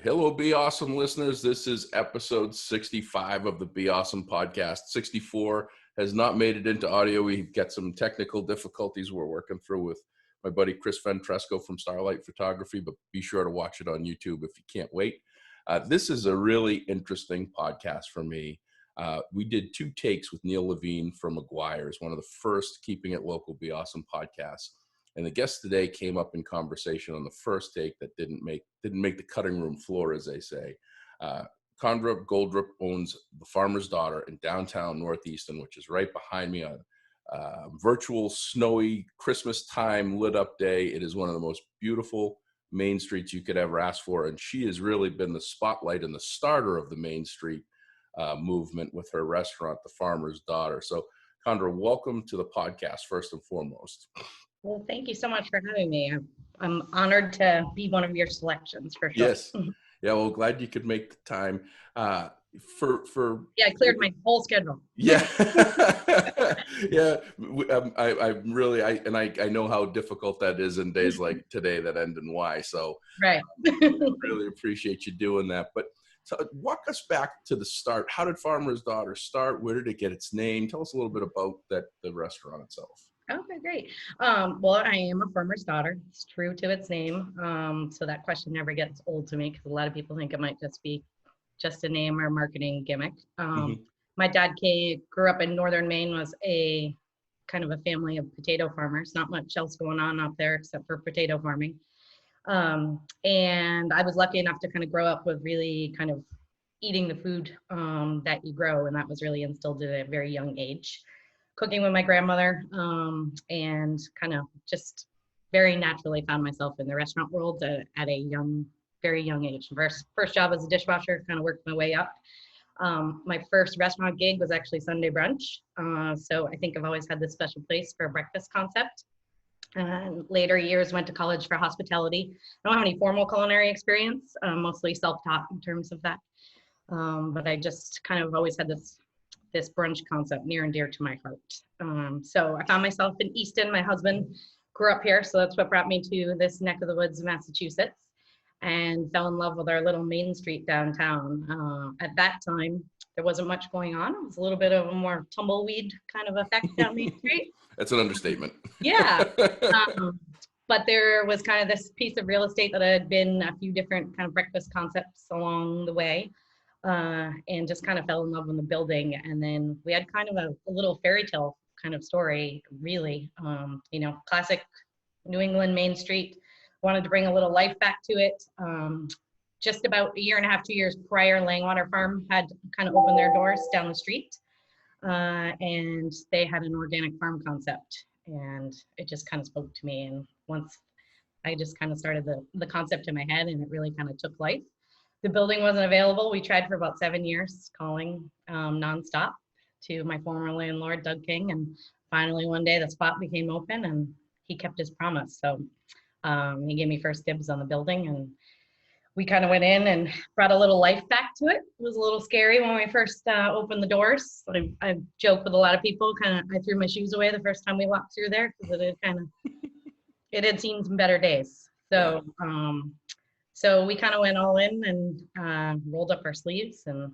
Hello, Be Awesome listeners. This is episode 65 of the Be Awesome podcast. 64 has not made it into audio. We've got some technical difficulties we're working through with my buddy Chris Ventresco from Starlight Photography, but be sure to watch it on YouTube if you can't wait. This is a really interesting podcast for me. We did 2 takes with Neil Levine from McGuire's, one of the first Keeping It Local Be Awesome podcasts. And the guest today came up in conversation on the first take that didn't make the cutting room floor, as they say. Chandra Gouldrup owns The Farmer's Daughter in downtown Northeastern, which is right behind me on virtual snowy Christmas time lit up day. It is one of the most beautiful main streets you could ever ask for. And she has really been the spotlight and the starter of the Main Street movement with her restaurant, The Farmer's Daughter. So Chandra, welcome to the podcast first and foremost. Well, thank you so much for having me. I'm honored to be one of your selections for sure. Yes. Yeah. Well, glad you could make the time. I cleared my whole schedule. Yeah. Yeah. I know how difficult that is in days like today that end in Y. So right. Really appreciate you doing that. But so walk us back to the start. How did Farmer's Daughter start? Where did it get its name? Tell us a little bit about the restaurant itself. Okay, great. Well, I am a farmer's daughter. It's true to its name. So that question never gets old to me because a lot of people think it might just be just a name or marketing gimmick. My dad grew up in northern Maine, was a kind of a family of potato farmers. Not much else going on up there except for potato farming. And I was lucky enough to kind of grow up with really kind of eating the food that you grow, and that was really instilled at a very young age. Cooking with my grandmother, and kind of just very naturally found myself in the restaurant world at a very young age. First job as a dishwasher, kind of worked my way up. My first restaurant gig was actually Sunday brunch. So I think I've always had this special place for a breakfast concept. And later years went to college for hospitality. I don't have any formal culinary experience, mostly self-taught in terms of that. But I just kind of always had this brunch concept near and dear to my heart. So I found myself in Easton. My husband grew up here, so that's what brought me to this neck of the woods, Massachusetts, and fell in love with our little Main Street downtown. At that time, there wasn't much going on. It was a little bit of a more tumbleweed kind of effect down Main Street. That's an understatement. Yeah. But there was kind of this piece of real estate that had been a few different kind of breakfast concepts along the way. And just kind of fell in love with the building. And then we had kind of a little fairy tale kind of story, really, classic New England Main Street. Wanted to bring a little life back to it. Just about a year and a half, 2 years prior, Langwater Farm had kind of opened their doors down the street. And they had an organic farm concept. And it just kind of spoke to me. And once I just kind of started the concept in my head, and it really kind of took life. The building wasn't available. We tried for about 7 years, calling nonstop to my former landlord, Doug King. And finally, one day, the spot became open, and he kept his promise. So he gave me first dibs on the building, and we kind of went in and brought a little life back to it. It was a little scary when we first opened the doors. I joke with a lot of people, I threw my shoes away the first time we walked through there because it had seen some better days. So. So we kind of went all in and rolled up our sleeves and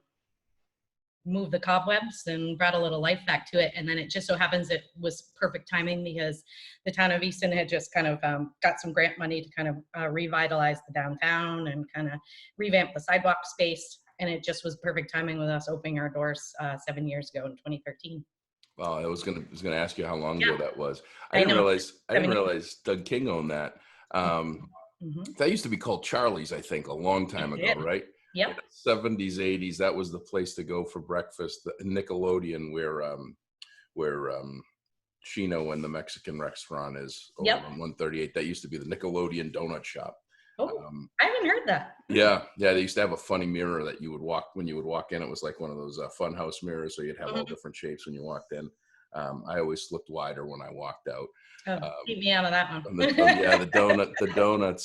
moved the cobwebs and brought a little life back to it. And then it just so happens it was perfect timing because the town of Easton had just kind of got some grant money to kind of revitalize the downtown and kind of revamp the sidewalk space. And it just was perfect timing with us opening our doors 7 years ago in 2013. Well, I was gonna ask you how long ago that was. I didn't realize Doug King owned that. That used to be called Charlie's, I think, a long time ago, right? Yep. 70s, 80s, that was the place to go for breakfast. Nickelodeon, where Chino and the Mexican restaurant is over on 138. That used to be the Nickelodeon donut shop. Oh, I haven't heard that. Yeah. They used to have a funny mirror that when you would walk in. It was like one of those fun house mirrors, so you'd have all different shapes when you walked in. I always looked wider when I walked out. Keep me out of that one. The donut.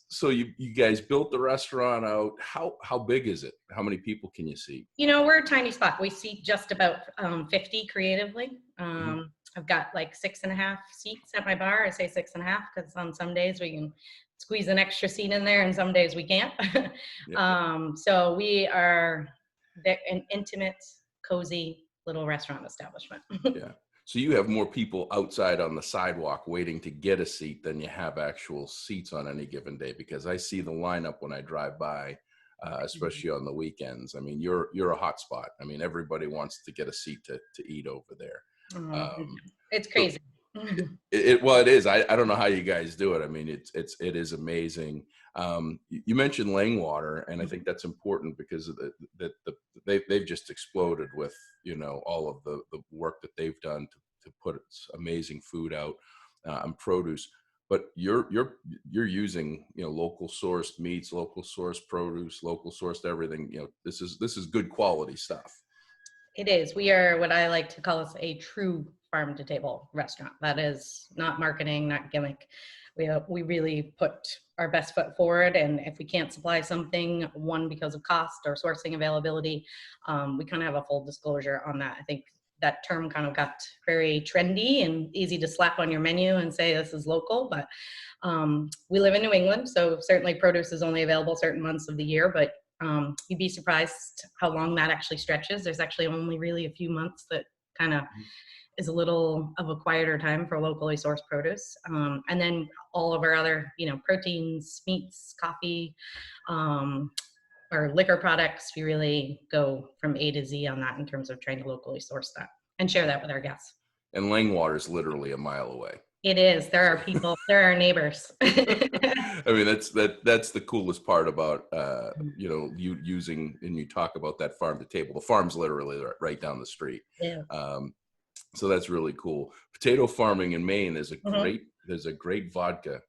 So you guys built the restaurant out. How big is it? How many people can you seat? We're a tiny spot. We seat just about 50 creatively. I've got like 6.5 seats at my bar. I say 6.5 because on some days we can squeeze an extra seat in there, and some days we can't. Yeah. So we are an intimate, cozy little restaurant establishment. Yeah. So you have more people outside on the sidewalk waiting to get a seat than you have actual seats on any given day, because I see the lineup when I drive by, especially on the weekends. I mean, you're a hot spot. I mean, everybody wants to get a seat to eat over there. It's So crazy. well, it is. I don't know how you guys do it. I mean, it is amazing. You mentioned Langwater, and I think that's important because of they've just exploded with, you know, all of the work that they've done to put amazing food out, and produce. But you're using, you know, local sourced meats, local sourced produce, local sourced everything. You know, this is good quality stuff. It is. We are what I like to call us a true farm to table restaurant. That is not marketing, not gimmick. We really put our best foot forward. And if we can't supply something, one, because of cost or sourcing availability, we kind of have a full disclosure on that. I think that term kind of got very trendy and easy to slap on your menu and say this is local, but we live in New England, so certainly produce is only available certain months of the year, but you'd be surprised how long that actually stretches. There's actually only really a few months that kind of is a little of a quieter time for locally sourced produce. And then all of our other, you know, proteins, meats, coffee, or liquor products, we really go from A to Z on that in terms of trying to locally source that and share that with our guests. And Langwater is literally a mile away. It is. There are people, there are neighbors. I mean, that's the coolest part about, you know, you using, and you talk about that farm to table. The farm's literally right down the street. Yeah. So that's really cool. Potato farming in Maine is there's a great potato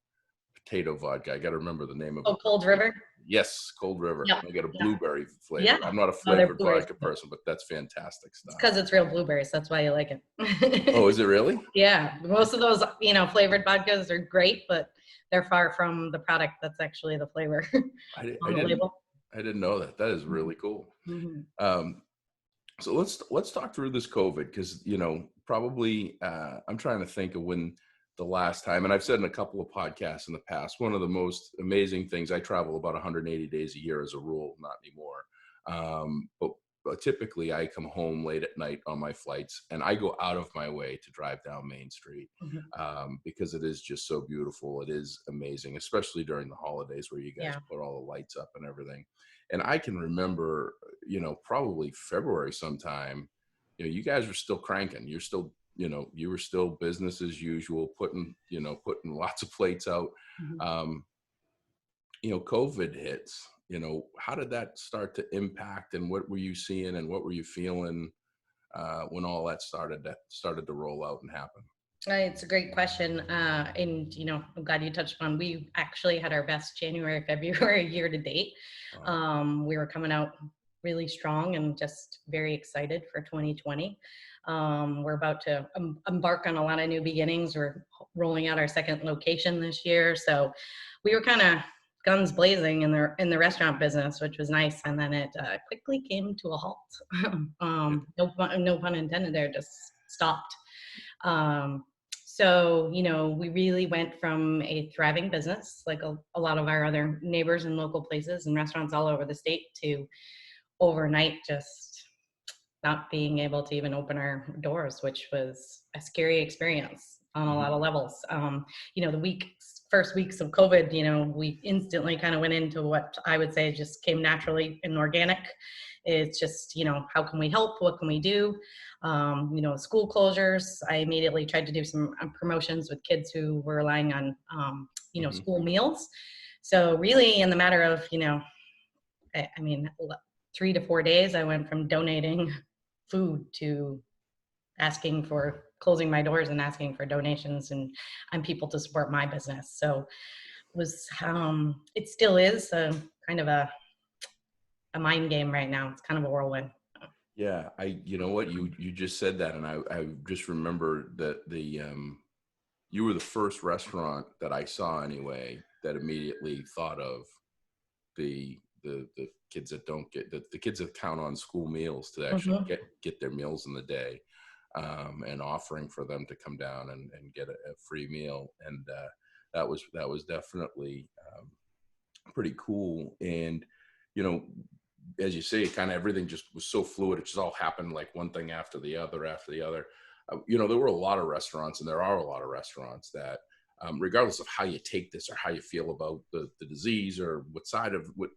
vodka. I got to remember the name of it. Cold River? Yes, Cold River. Yep. I got a blueberry flavor. Yeah. I'm not a flavored vodka person, but that's fantastic stuff. Because it's real blueberries. That's why you like it. Oh, is it really? Yeah. Most of those, you know, flavored vodkas are great, but they're far from the product that's actually the flavor on the label. I didn't know that. That is really cool. Mm-hmm. So let's talk through this COVID, because, you know, probably I'm trying to think of when the last time, and I've said in a couple of podcasts in the past, one of the most amazing things, I travel about 180 days a year as a rule, not anymore. But typically I come home late at night on my flights, and I go out of my way to drive down Main Street, because it is just so beautiful. It is amazing, especially during the holidays where you guys put all the lights up and everything. And I can remember, you know, probably February sometime, you know, you guys were still cranking. You're still, you know, you were still business as usual, putting lots of plates out. You know, COVID hits, you know, how did that start to impact, and what were you seeing and what were you feeling when all that started to roll out and happen? It's a great question. And, you know, I'm glad you touched on, we actually had our best January, February year to date. We were coming out really strong and just very excited for 2020. We're about to embark on a lot of new beginnings. We're rolling out our second location this year. So we were kind of guns blazing in the restaurant business, which was nice. And then it quickly came to a halt. No pun intended there, just stopped. So, you know, we really went from a thriving business, like a lot of our other neighbors and local places and restaurants all over the state, to overnight just not being able to even open our doors, which was a scary experience on a lot of levels. You know, first weeks of COVID, you know, we instantly kind of went into what I would say just came naturally and organic. It's just, you know, how can we help? What can we do? You know, school closures. I immediately tried to do some promotions with kids who were relying on, you know, school meals. So really in the matter of, you know, I mean, 3 to 4 days, I went from donating food to closing my doors and asking for donations and people to support my business. So it was, it still is kind of a mind game right now. It's kind of a whirlwind. Yeah, you know what, you just said that, and I just remember that you were the first restaurant that I saw anyway that immediately thought of the kids that don't get the kids that count on school meals to actually get their meals in the day, and offering for them to come down and get a free meal. And that was definitely pretty cool. And, you know, as you say, kind of everything just was so fluid. It just all happened like one thing after the other, after the other. You know, there were a lot of restaurants, and there are a lot of restaurants that, regardless of how you take this or how you feel about the disease or what side of what,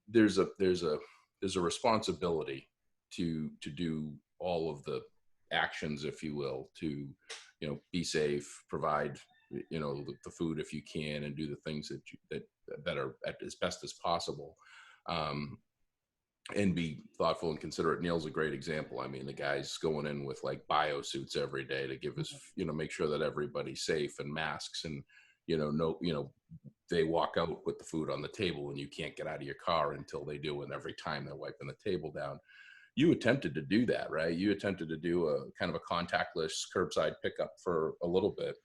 there's a responsibility to do all of the actions, if you will, to, you know, be safe, provide, you know, the food if you can, and do the things that are as best as possible. And be thoughtful and considerate. Neil's a great example. I mean, the guy's going in with like bio suits every day to give us, you know, make sure that everybody's safe, and masks, and, you know, no, you know, they walk out with the food on the table and you can't get out of your car until they do. And every time they're wiping the table down. You attempted to do that, right? You attempted to do a kind of a contactless curbside pickup for a little bit.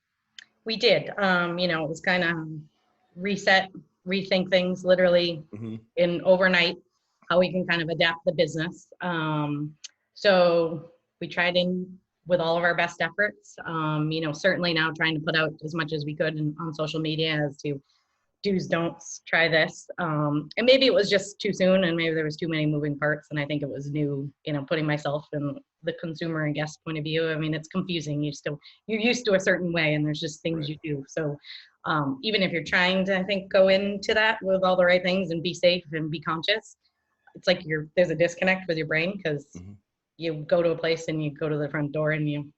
We did. You know, it was kind of reset, rethink things literally in overnight, how we can kind of adapt the business. So we tried in with all of our best efforts. You know, certainly now trying to put out as much as we could on social media as to do's, don'ts, try this. And maybe it was just too soon, and maybe there was too many moving parts. And I think it was new, you know, putting myself in the consumer and guest point of view. I mean, it's confusing. You're used to a certain way, and there's just things you do. So even if you're trying to, I think, go into that with all the right things and be safe and be conscious, it's like there's a disconnect with your brain, because you go to a place and you go to the front door and you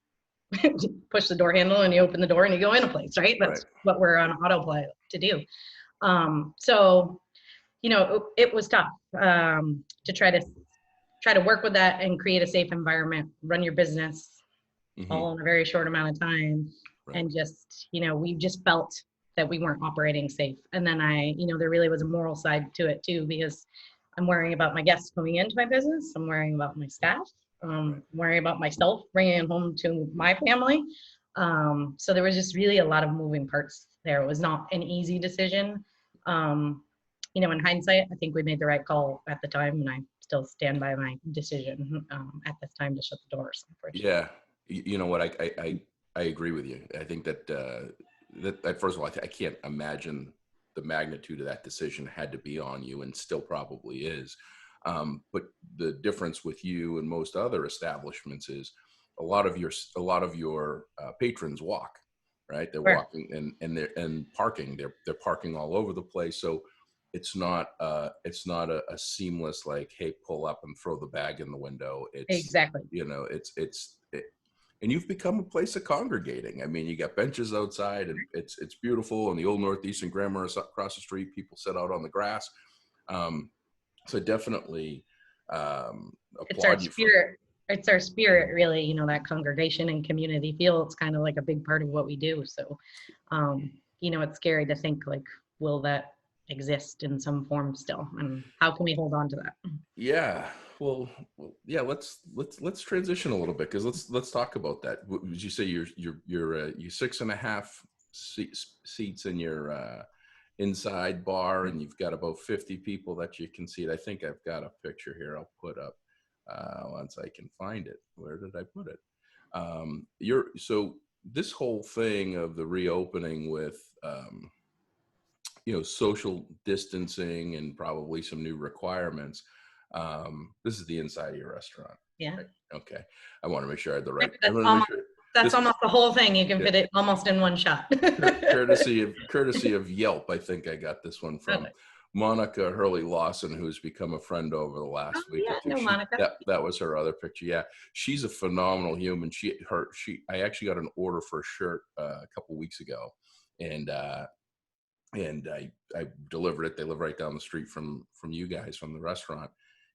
push the door handle and you open the door and you go in a place, right? That's what we're on autopilot to do. So, you know, it was tough to try to work with that and create a safe environment, run your business all in a very short amount of time. And just, you know, we just felt that we weren't operating safe. And then you know, there really was a moral side to it too, because I'm worrying about my guests coming into my business. I'm worrying about my staff. I'm worrying about myself, bringing it home to my family. So there was just really a lot of moving parts there. It was not an easy decision. You know, in hindsight, I think we made the right call at the time, and I still stand by my decision at this time to shut the doors. Yeah, you know what? I agree with you. I think that that first of all, I can't imagine the magnitude of that decision had to be on you, and still probably is. But the difference with you and most other establishments is a lot of your patrons walk, right? They're walking and parking. They're parking all over the place. So it's not a seamless, like, hey, pull up and throw the bag in the window. It's exactly, you know, and you've become a place of congregating. I mean, you got benches outside, and it's beautiful. And the old Northeastern Grammar is across the street. People sit out on the grass. So definitely applaud you for it. It's our spirit, really, you know, that congregation and community feel. It's kind of like a big part of what we do. So, you know, it's scary to think, like, will that exist in some form still, and how can we hold on to that? Yeah. Well, yeah. Let's transition a little bit, because let's talk about that. Would you say you're 6.5 seats in your inside bar, and you've got about 50 people that you can seat? I think I've got a picture here. I'll put up once I can find it. Where did I put it? So this whole thing of the reopening with you know, social distancing and probably some new requirements. This is the inside of your rrestaurant. Yeah. Right? Okay. I want to make sure I had the right. That's almost the whole thing. You can fit it almost in one shot. courtesy of Yelp. I think I got this one from Monica Hurley Lawson, who's become a friend over the last week or two. Monica. That was her other picture. Yeah, she's a phenomenal human. I actually got an order for a shirt a couple weeks ago, and I delivered it. They live right down the street from you guys, from the restaurant.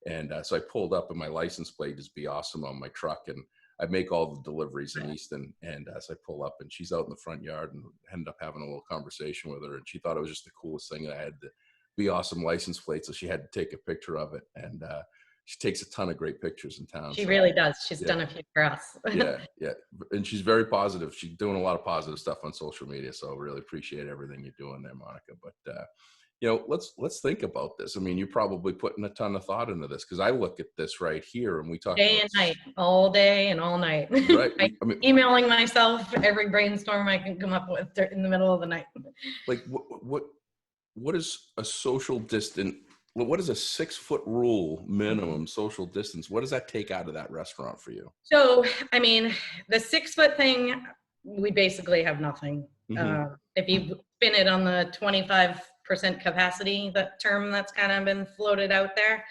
And so I pulled up, and my license plate is Be Awesome on my truck, and I make all the deliveries in Easton. And so I pull up, and she's out in the front yard, and ended up having a little conversation with her. And she thought it was just the coolest thing that I had the Be Awesome license plate. So she had to take a picture of it. And she takes a ton of great pictures in town. She really does. She's done a few for us. Yeah. And she's very positive. She's doing a lot of positive stuff on social media. So I really appreciate everything you're doing there, Monica. But, you know, let's think about this. I mean, you're probably putting a ton of thought into this, because I look at this right here, and we talk day and night, all day and all night. Right. I mean, emailing myself every brainstorm I can come up with in the middle of the night. Like what what is a social distance? What is a 6 foot rule minimum social distance? What does that take out of that restaurant for you? So, I mean, the 6 foot thing, we basically have nothing. Mm-hmm. If you spin it on the 25% capacity, that term that's kind of been floated out there,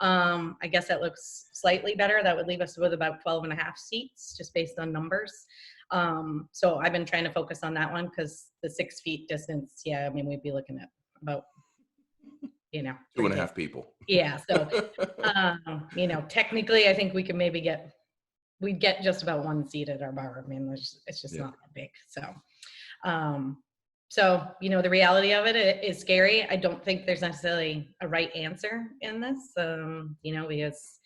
I guess that looks slightly better. That would leave us with about 12 and a half seats just based on numbers. So I've been trying to focus on that one because the 6 feet distance, yeah, I mean, we'd be looking at about, you know, 2.5 people. yeah. So, you know, technically I think we could maybe we'd get just about one seat at our bar. I mean, it's just not that big. So, you know, the reality of it is scary. I don't think there's necessarily a right answer in this, you know, because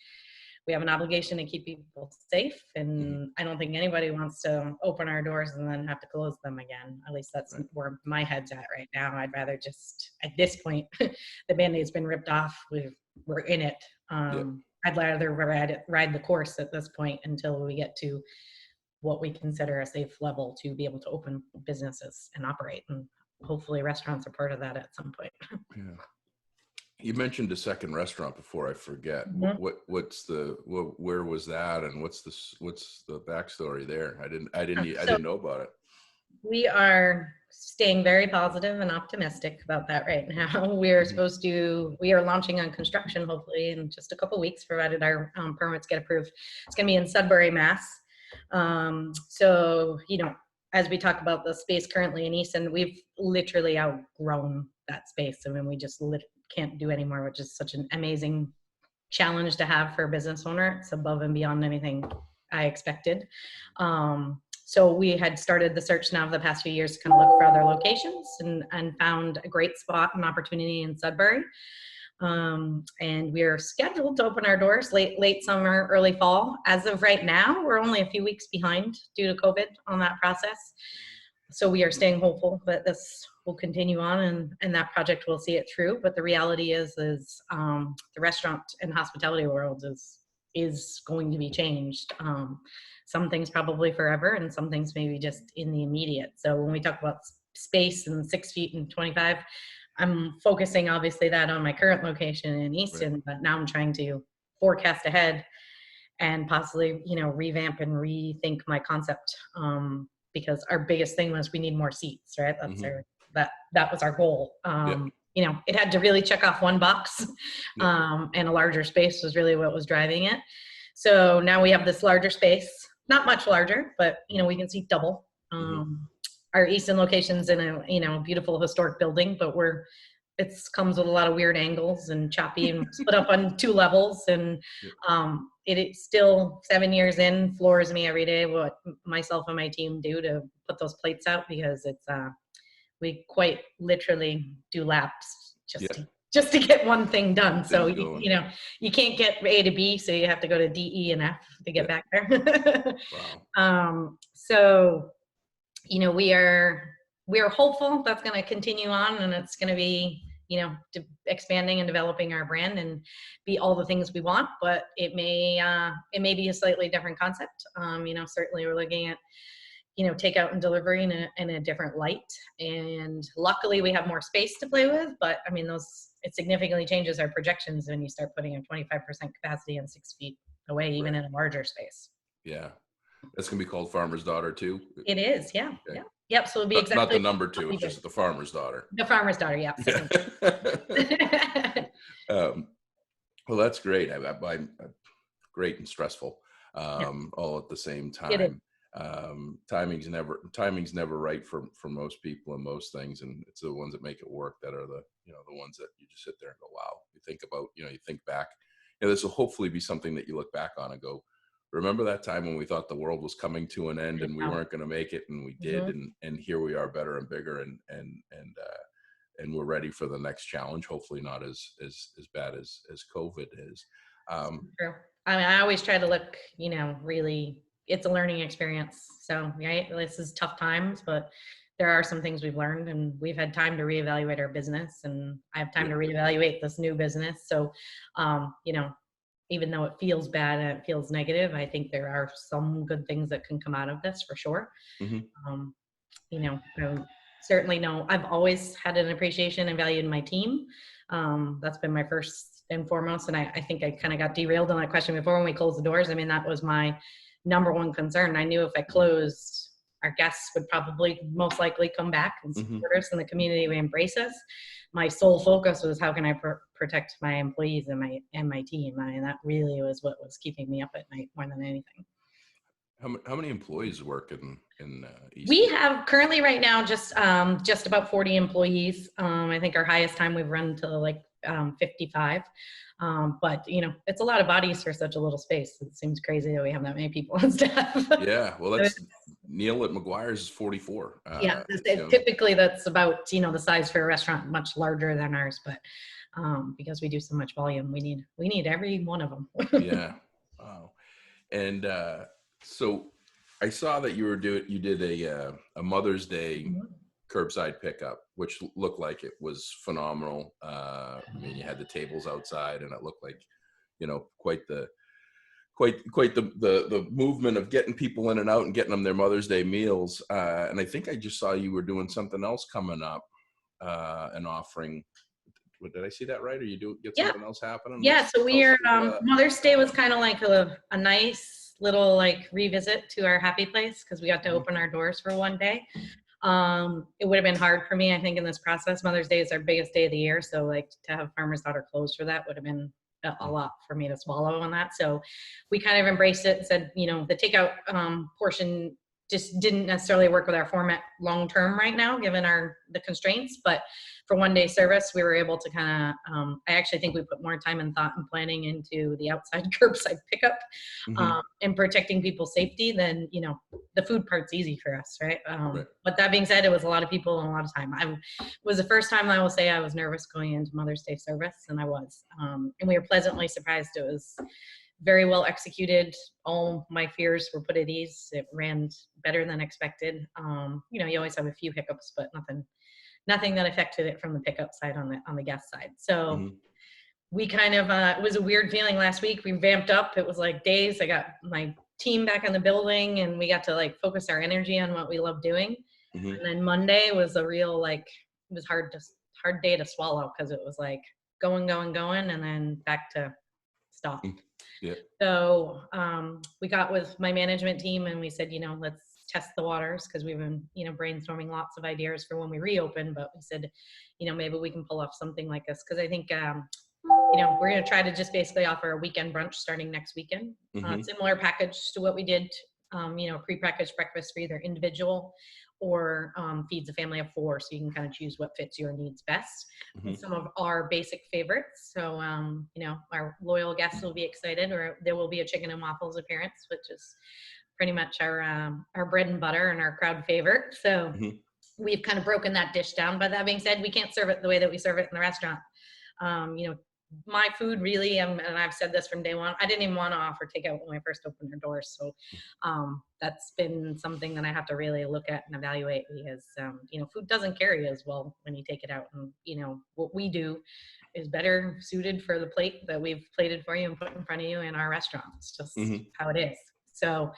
we have an obligation to keep people safe. And I don't think anybody wants to open our doors and then have to close them again. At least that's where my head's at right now. I'd rather just, at this point, the Band-Aid's been ripped off. We're in it. I'd rather ride the course at this point until we get to what we consider a safe level to be able to open businesses and operate. And hopefully restaurants are part of that at some point. Yeah. You mentioned a second restaurant before I forget. Where was that, and what's the backstory there? I didn't know about it. We are staying very positive and optimistic about that right now. We are launching on construction hopefully in just a couple weeks, provided our permits get approved. It's going to be in Sudbury, Mass. So, you know, as we talk about the space currently in Easton, we've literally outgrown that space. I mean, we just can't do anymore, which is such an amazing challenge to have for a business owner. It's above and beyond anything I expected. So we had started the search now for the past few years to kind of look for other locations and found a great spot and opportunity in Sudbury. And we're scheduled to open our doors late summer, early fall. As of right now, we're only a few weeks behind due to COVID on that process. So we are staying hopeful that this will continue on and that project will see it through. But the reality is the restaurant and hospitality world is going to be changed. Some things probably forever and some things maybe just in the immediate. So when we talk about space and 6 feet and 25, I'm focusing obviously that on my current location in Easton, but now I'm trying to forecast ahead and possibly, you know, revamp and rethink my concept. Because our biggest thing was we need more seats, right? That was our goal. You know, it had to really check off one box, and a larger space was really what was driving it. So now we have this larger space, not much larger, but you know, we can seat double. Our Easton location's in a, you know, beautiful historic building, but it comes with a lot of weird angles and choppy and split up on 2 levels. And it's still 7 years in, floors me every day what myself and my team do to put those plates out, because it's we quite literally do laps just to get one thing done. So you know, you can't get A to B, so you have to go to D, E, and F to get back there. Wow. So you know, we are hopeful that's going to continue on, and it's going to be, you know, expanding and developing our brand and be all the things we want, but it may be a slightly different concept. You know, certainly we're looking at, you know, takeout and delivery in a different light. And luckily we have more space to play with, but I mean, it significantly changes our projections when you start putting in 25% capacity and 6 feet away, even in a larger space. Yeah. That's going to be called Farmer's Daughter too? It is, yeah. Okay. Yeah. Yep, so it'll be exactly. Not the number 2, it's just the Farmer's Daughter. The Farmer's Daughter, yeah. Well, that's great. I'm great and stressful, all at the same time. It is. Timing's never right for most people and most things, and it's the ones that make it work that are the ones that you just sit there and go, wow. You think back. This will hopefully be something that you look back on and go, remember that time when we thought the world was coming to an end and we weren't going to make it, and we did, and here we are, better and bigger, and we're ready for the next challenge. Hopefully not as bad as COVID is. True. I mean, I always try to look, you know, really, it's a learning experience. So, right, this is tough times, but there are some things we've learned, and we've had time to reevaluate our business, and I have time to reevaluate this new business. So, you know, even though it feels bad and it feels negative, I think there are some good things that can come out of this for sure. You know, I'm certainly no. I've always had an appreciation and value in my team. That's been my first and foremost. And I think I kind of got derailed on that question before when we closed the doors. I mean, that was my number one concern. I knew if I closed, our guests would probably most likely come back and support us in the community. We embrace us. My sole focus was how can I protect my employees and my team. I mean, that really was what was keeping me up at night more than anything. How many employees work in East? We have currently right now just about 40 employees. I think our highest time we've run to like 55. But you know, it's a lot of bodies for such a little space. It seems crazy that we have that many people on staff. Yeah, well, that's Neil at McGuire's is 44. Yeah, typically that's about, you know, the size for a restaurant, much larger than ours, but because we do so much volume, we need every one of them. Yeah, wow. And so I saw that you did a Mother's Day curbside pickup, which looked like it was phenomenal. I mean, you had the tables outside, and it looked like, you know, quite the movement of getting people in and out and getting them their Mother's Day meals. And I think I just saw you were doing something else coming up, and offering. Did I see that right? Or you get something else happening? Yeah. So we are Mother's Day was kind of like a nice little like revisit to our happy place because we got to open our doors for one day. It would have been hard for me, I think, in this process. Mother's Day is our biggest day of the year, so like to have Farmer's Daughter closed for that would have been a lot for me to swallow on that. So we kind of embraced it and said, you know, the takeout portion just didn't necessarily work with our format long term right now, given the constraints. But for one day service, we were able to kind of, I actually think we put more time and thought and planning into the outside curbside pickup and protecting people's safety than, you know, the food part's easy for us, right? But that being said, it was a lot of people and a lot of time. It was the first time I will say I was nervous going into Mother's Day service, and I was. And we were pleasantly surprised. It was very well executed. All my fears were put at ease. It ran better than expected. You know, you always have a few hiccups, but nothing that affected it from the pickup side on the guest side. So we kind of, it was a weird feeling last week. We vamped up. It was like days. I got my team back in the building and we got to like focus our energy on what we love doing. And then Monday was a real, like, it was hard day to swallow because it was like going, and then back to stop. Yeah. So we got with my management team and we said, you know, let's test the waters because we've been, you know, brainstorming lots of ideas for when we reopen. But we said, you know, maybe we can pull off something like this because I think, you know, we're going to try to just basically offer a weekend brunch starting next weekend. Similar package to what we did, you know, prepackaged breakfast for either individual or feeds a family of 4, so you can kind of choose what fits your needs best. Some of our basic favorites, so you know, our loyal guests will be excited, or there will be a chicken and waffles appearance, which is pretty much our bread and butter and our crowd favorite. So we've kind of broken that dish down. But that being said, we can't serve it the way that we serve it in the restaurant. You know, my food really, and I've said this from day one, I didn't even want to offer takeout when I first opened our doors. So that's been something that I have to really look at and evaluate because, you know, food doesn't carry as well when you take it out. And, you know, what we do is better suited for the plate that we've plated for you and put in front of you in our restaurant. It's just how it is. So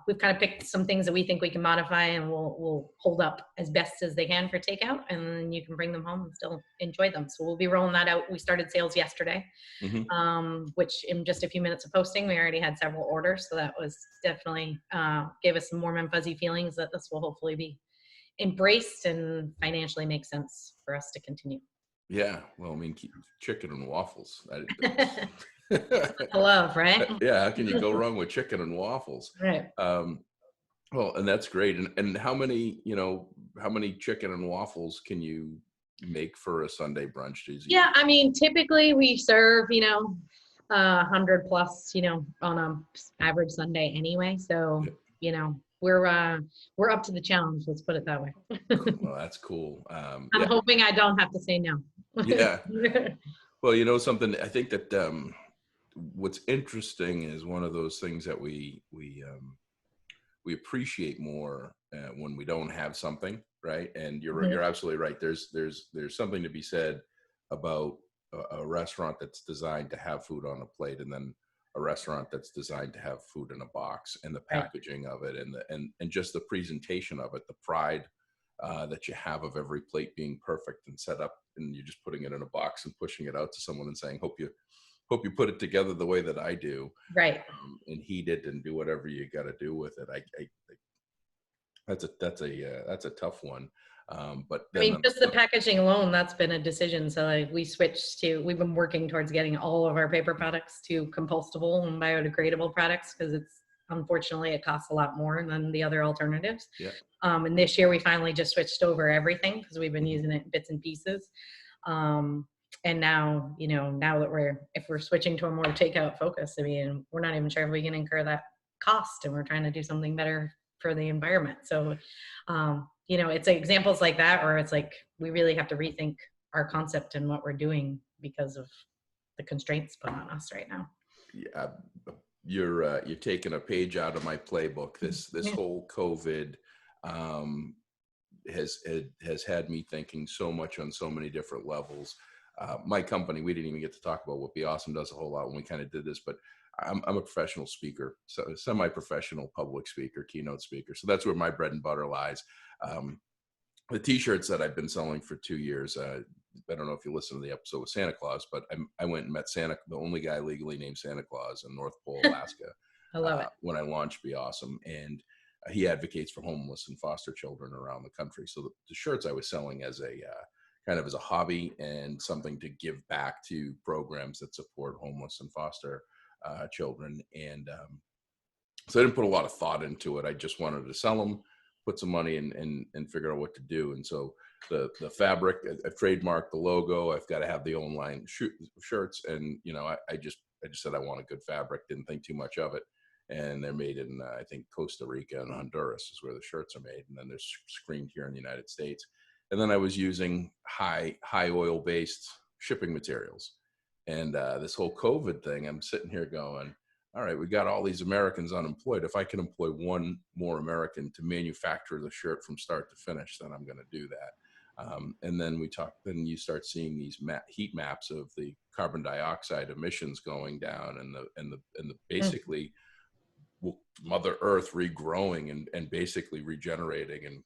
we've kind of picked some things that we think we can modify and we'll hold up as best as they can for takeout, and then you can bring them home and still enjoy them. So we'll be rolling that out. We started sales yesterday, which in just a few minutes of posting, we already had several orders. So that was definitely gave us some warm and fuzzy feelings that this will hopefully be embraced and financially make sense for us to continue. Yeah. Well, I mean, chicken and waffles. I love, right? Yeah. How can you go wrong with chicken and waffles? Right. Well, and that's great. And how many chicken and waffles can you make for a Sunday brunch? Yeah. I mean, typically we serve, you know, 100 plus, you know, on a average Sunday anyway. So, you know, we're up to the challenge. Let's put it that way. Well, that's cool. I'm hoping I don't have to say no. Yeah. Well, you know, something I think that what's interesting is one of those things that we appreciate more when we don't have something, right? And you're absolutely right. There's something to be said about a restaurant that's designed to have food on a plate, and then a restaurant that's designed to have food in a box, and the packaging of it, and just the presentation of it, the pride that you have of every plate being perfect and set up, and you're just putting it in a box and pushing it out to someone and saying, hope you put it together the way that I do. Right. And heat it and do whatever you got to do with it. That's a tough one. But I then mean, just the packaging alone, that's been a decision. So like we've been working towards getting all of our paper products to compostable and biodegradable products, because unfortunately it costs a lot more than the other alternatives. Yeah. And this year we finally just switched over everything, because we've been using it in bits and pieces. And now, now that if we're switching to a more takeout focus, I mean, we're not even sure if we can incur that cost, and we're trying to do something better for the environment. So, it's examples like that where it's like, we really have to rethink our concept and what we're doing because of the constraints put on us right now. Yeah. You're taking a page out of my playbook. This whole COVID has had me thinking so much on so many different levels. My company, we didn't even get to talk about what Be Awesome does a whole lot when we kind of did this, but I'm a professional speaker, so semi-professional public speaker, keynote speaker. So that's where my bread and butter lies. The t-shirts that I've been selling for 2 years, I don't know if you listened to the episode with Santa Claus, but I went and met Santa, the only guy legally named Santa Claus in North Pole, Alaska. I love it. When I launched Be Awesome. And he advocates for homeless and foster children around the country. So the shirts I was selling as a kind of as a hobby and something to give back to programs that support homeless and foster children. And so I didn't put a lot of thought into it. I just wanted to sell them, put some money and figure out what to do. And so the fabric, I've trademarked the logo. I've got to have the online shirts. And, I just said I want a good fabric, didn't think too much of it. And they're made in, I think, Costa Rica and Honduras is where the shirts are made. And then they're screened here in the United States. And then I was using high oil based shipping materials. And this whole COVID thing, I'm sitting here going, all right, we got all these Americans unemployed. If I can employ one more American to manufacture the shirt from start to finish, then I'm going to do that. And then then you start seeing these heat maps of the carbon dioxide emissions going down, and the basically Mother Earth regrowing and basically regenerating and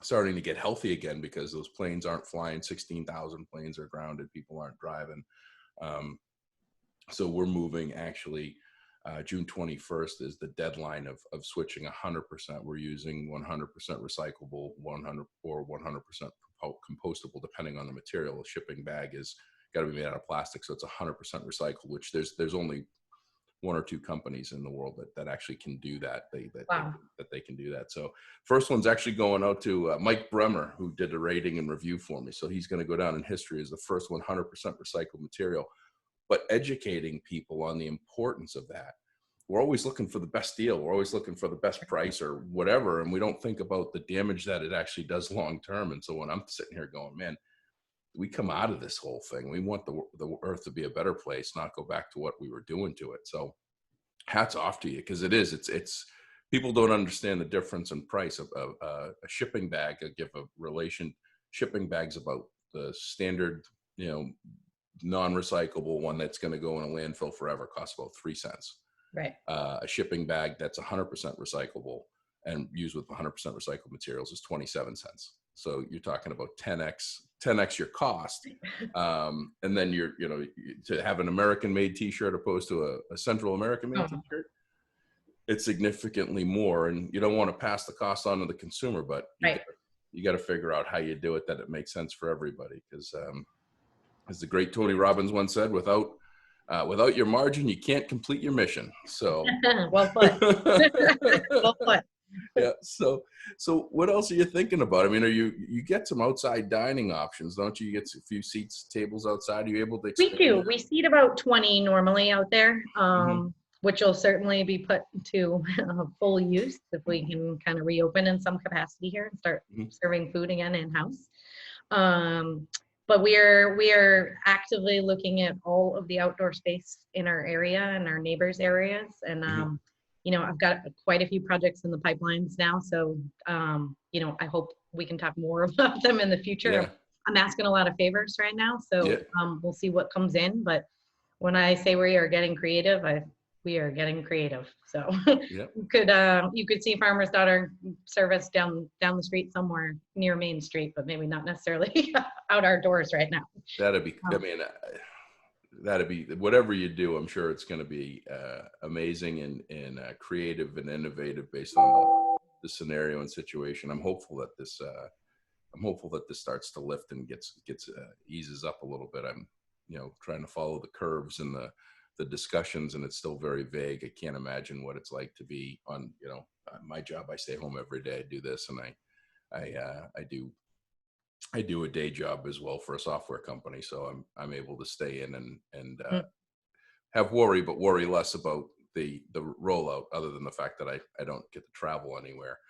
starting to get healthy again, because those planes aren't flying. 16,000 planes are grounded. People aren't driving. So we're moving actually. June 21st is the deadline of switching 100%. We're using 100% recyclable, 100% compostable, depending on the material. A shipping bag is got to be made out of plastic, so it's 100% recycled. Which there's only 1 or 2 companies in the world that actually can do that. They can do that. So first one's actually going out to Mike Bremer, who did a rating and review for me. So he's going to go down in history as the first 100% recycled material. But educating people on the importance of that. We're always looking for the best deal. We're always looking for the best price or whatever. And we don't think about the damage that it actually does long term. And so when I'm sitting here going, man, we come out of this whole thing, we want the earth to be a better place, not go back to what we were doing to it. So hats off to you, because it's people don't understand the difference in price of a shipping bag. I give a relation. Shipping bags about the standard, non-recyclable one that's going to go in a landfill forever costs about 3 cents. Right. A shipping bag that's 100% recyclable and used with 100% recycled materials is 27 cents. So you're talking about 10x your cost. And then to have an American-made T-shirt opposed to a Central American-made T-shirt, it's significantly more. And you don't want to pass the cost on to the consumer, but you got to figure out how you do it that it makes sense for everybody. Because as the great Tony Robbins once said, without your margin, you can't complete your mission. So well put. Well put. Yeah. So what else are you thinking about? I mean, you get some outside dining options, don't you? You get a few seats, tables outside. Are you able to expand? We do. We seat about 20 normally out there, which will certainly be put to full use if we can kind of reopen in some capacity here and start serving food again in-house. But we are actively looking at all of the outdoor space in our area and our neighbors' areas. And, I've got quite a few projects in the pipelines now. So, I hope we can talk more about them in the future. Yeah. I'm asking a lot of favors right now. So we'll see what comes in. But when I say we are getting creative, we are getting creative. So Yep. you could see Farmer's Daughter service down the street somewhere near Main Street, but maybe not necessarily out our doors right now. That'd be, I mean, that'd be, whatever you do, I'm sure it's going to be amazing and creative and innovative based on the scenario and situation. I'm hopeful that this starts to lift and gets eases up a little bit. I'm, trying to follow the curves and the discussions, and it's still very vague. I can't imagine what it's like to be on, my job. I stay home every day. I do this, and I do a day job as well for a software company. So I'm able to stay in and have worry, but worry less about the rollout, other than the fact that I don't get to travel anywhere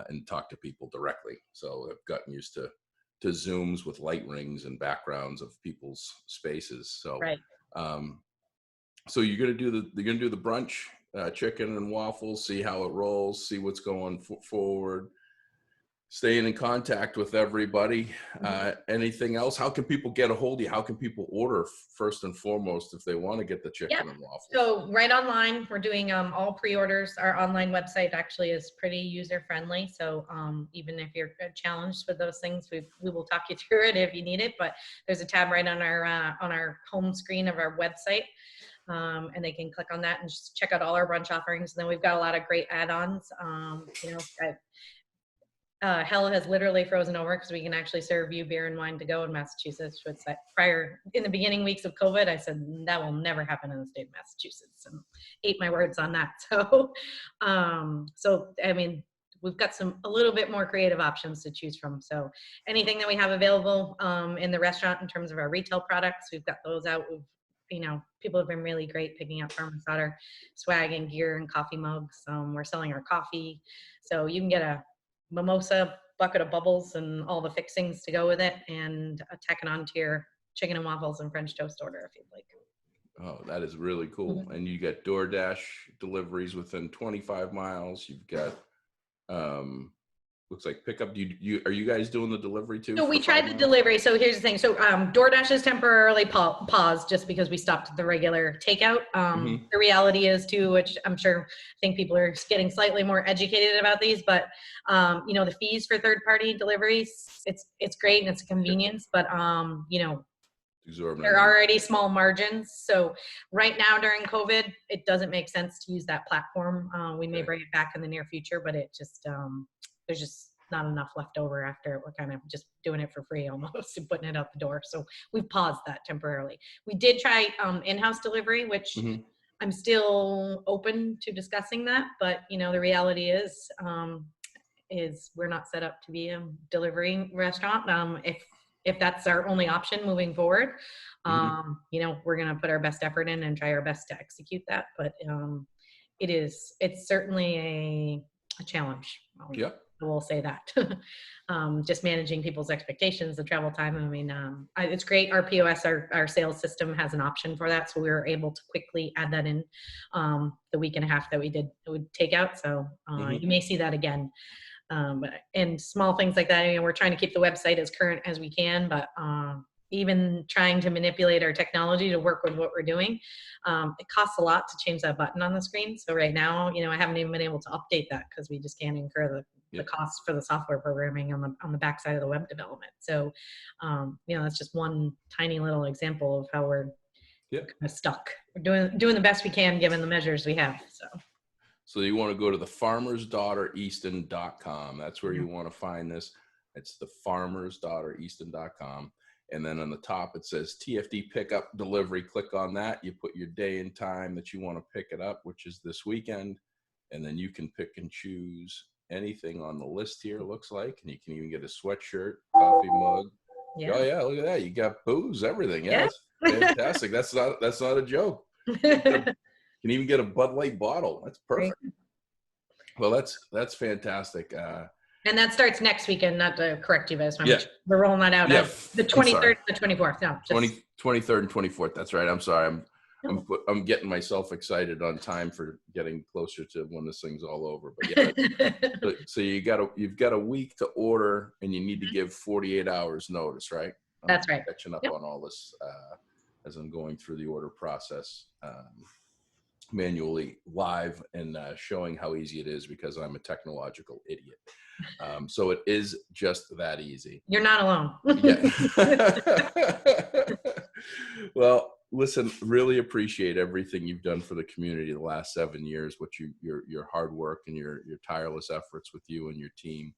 and talk to people directly. So I've gotten used to Zooms with light rings and backgrounds of people's spaces. So right. So you're gonna do the brunch, chicken and waffles, see how it rolls, see what's going forward, staying in contact with everybody. Anything else? How can people get a hold of you? How can people order first and foremost if they want to get the chicken and waffles? So right online, we're doing all pre-orders. Our online website actually is pretty user friendly. So even if you're challenged with those things, we will talk you through it if you need it. But there's a tab right on our home screen of our website. And they can click on that and just check out all our brunch offerings. And then we've got a lot of great add-ons. Hell has literally frozen over because we can actually serve you beer and wine to go in Massachusetts. Which in the beginning weeks of COVID, I said that will never happen in the state of Massachusetts, and ate my words on that. So, I mean, we've got a little bit more creative options to choose from. So anything that we have available in the restaurant in terms of our retail products, we've got those out. People have been really great picking up Farmer's Daughter swag and gear and coffee mugs. We're selling our coffee, so you can get a mimosa, bucket of bubbles, and all the fixings to go with it, and tack it onto your chicken and waffles and French toast order if you'd like. Oh, that is really cool. And you got DoorDash deliveries within 25 miles. You've got looks like pickup. Are you guys doing the delivery too? So we tried the delivery. So here's the thing. So DoorDash is temporarily paused just because we stopped the regular takeout. The reality is too, which I think people are getting slightly more educated about these, but the fees for third-party deliveries, it's great and it's a convenience, but there are already small margins. So right now during COVID, it doesn't make sense to use that platform. We may bring it back in the near future, but it just there's just not enough left over after. We're kind of just doing it for free almost and putting it out the door. So we've paused that temporarily. We did try in-house delivery, which I'm still open to discussing that. But, the reality is we're not set up to be a delivery restaurant. If that's our only option moving forward, we're going to put our best effort in and try our best to execute that. But it's certainly a challenge. We'll say that. Just managing people's expectations, the travel time. I mean, it's great. Our POS, our sales system has an option for that. So we were able to quickly add that in the week and a half that we did take out. So you may see that again. And small things like that, we're trying to keep the website as current as we can, but even trying to manipulate our technology to work with what we're doing, it costs a lot to change that button on the screen. So right now, I haven't even been able to update that because we just can't incur the cost for the software programming on the backside of the web development. So, that's just one tiny little example of how we're kind of stuck. We're doing the best we can given the measures we have. So you want to go to the farmersdaughtereaston.com. That's where you want to find this. It's the farmersdaughtereaston.com. And then on the top, it says TFD pickup delivery. Click on that. You put your day and time that you want to pick it up, which is this weekend. And then you can pick and choose anything on the list here, it looks like. And you can even get a sweatshirt, coffee mug. Oh, yeah, look at that. You got booze, everything. Yeah, that's fantastic. That's not a joke. You can even get a Bud Light bottle. That's perfect. Well, that's fantastic. And that starts next weekend, not to correct you guys. We're rolling that out the 23rd and the 24th. No, 23rd and 24th. That's right. I'm sorry. I'm getting myself excited on time for getting closer to when this thing's all over. But yeah, so you've got a week to order, and you need to give 48 hours notice, right? That's right. Catching up on all this as I'm going through the order process. manually live and showing how easy it is because I'm a technological idiot. So it is just that easy. You're not alone. Yeah. Well, listen, really appreciate everything you've done for the community the last 7 years, your hard work and your tireless efforts with you and your team,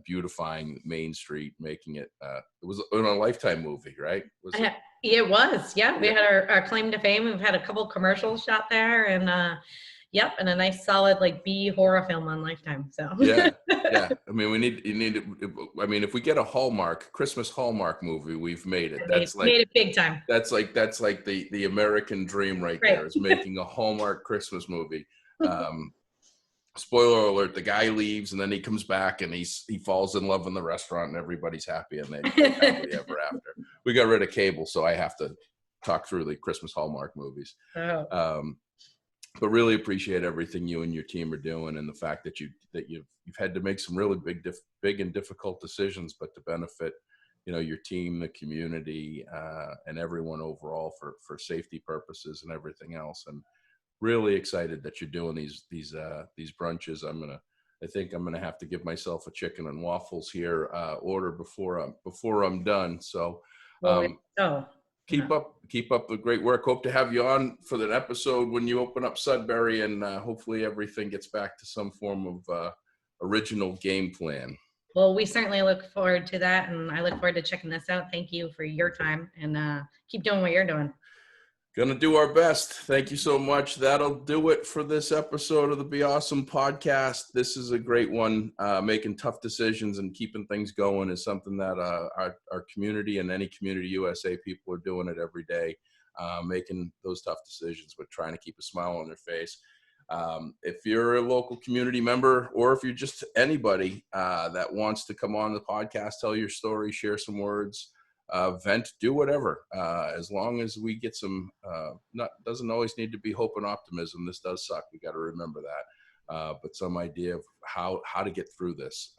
beautifying Main Street, making it, it was in a Lifetime movie, right? It was, yeah. We Yeah. had our claim to fame. We've had a couple commercials shot there, and yep, and a nice solid like B horror film on Lifetime. So Yeah, yeah. I mean, I mean, if we get a Christmas Hallmark movie, we've made it. Made it big time. That's like the American dream right there, is making a Hallmark Christmas movie. Spoiler alert: the guy leaves and then he comes back and he falls in love in the restaurant and everybody's happy and they live happily ever after. We got rid of cable, so I have to talk through the Christmas Hallmark movies. Oh. But really appreciate everything you and your team are doing, and the fact that you've had to make some really big and difficult decisions, but to benefit, your team, the community, and everyone overall for safety purposes and everything else. And really excited that you're doing these brunches. I think I'm gonna have to give myself a chicken and waffles here order before I'm done. So. Keep up the great work. Hope to have you on for that episode when you open up Sudbury, and hopefully everything gets back to some form of original game plan. Well, we certainly look forward to that, and I look forward to checking this out. Thank you for your time, and keep doing what you're doing. Gonna do our best. Thank you so much. That'll do it for this episode of the Be Awesome podcast. This is a great one. Making tough decisions and keeping things going is something that our community and any Community USA people are doing it every day, making those tough decisions, but trying to keep a smile on their face. If you're a local community member, or if you're just anybody that wants to come on the podcast, tell your story, share some words, vent, do whatever, as long as we get some, doesn't always need to be hope and optimism. This does suck. We got to remember that. But some idea of how to get through this,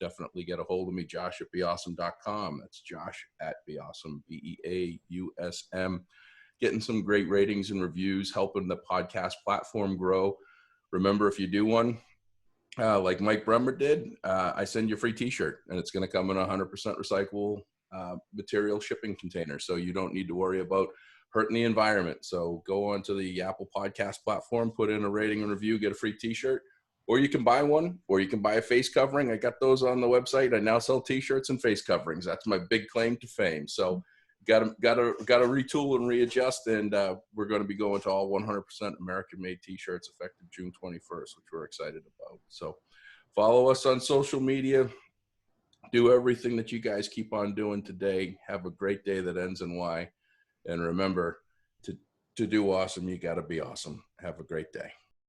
definitely get a hold of me, josh@beawesome.com. That's Josh at Beawesome, BEAUSM. Getting some great ratings and reviews, helping the podcast platform grow. Remember, if you do one, like Mike Bremmer did, I send you a free t-shirt, and it's going to come in a 100% recyclable material shipping container, so you don't need to worry about hurting the environment. So go onto the Apple Podcast platform, put in a rating and review, get a free t-shirt, or you can buy one, or you can buy a face covering. I got those on the website. I now sell t-shirts and face coverings. That's my big claim to fame. So got to retool and readjust, and we're going to be going to all 100% American-made t-shirts effective June 21st, which we're excited about. So follow us on social media. Do everything that you guys keep on doing today. Have a great day that ends in Y. And remember, to do awesome, you got to be awesome. Have a great day.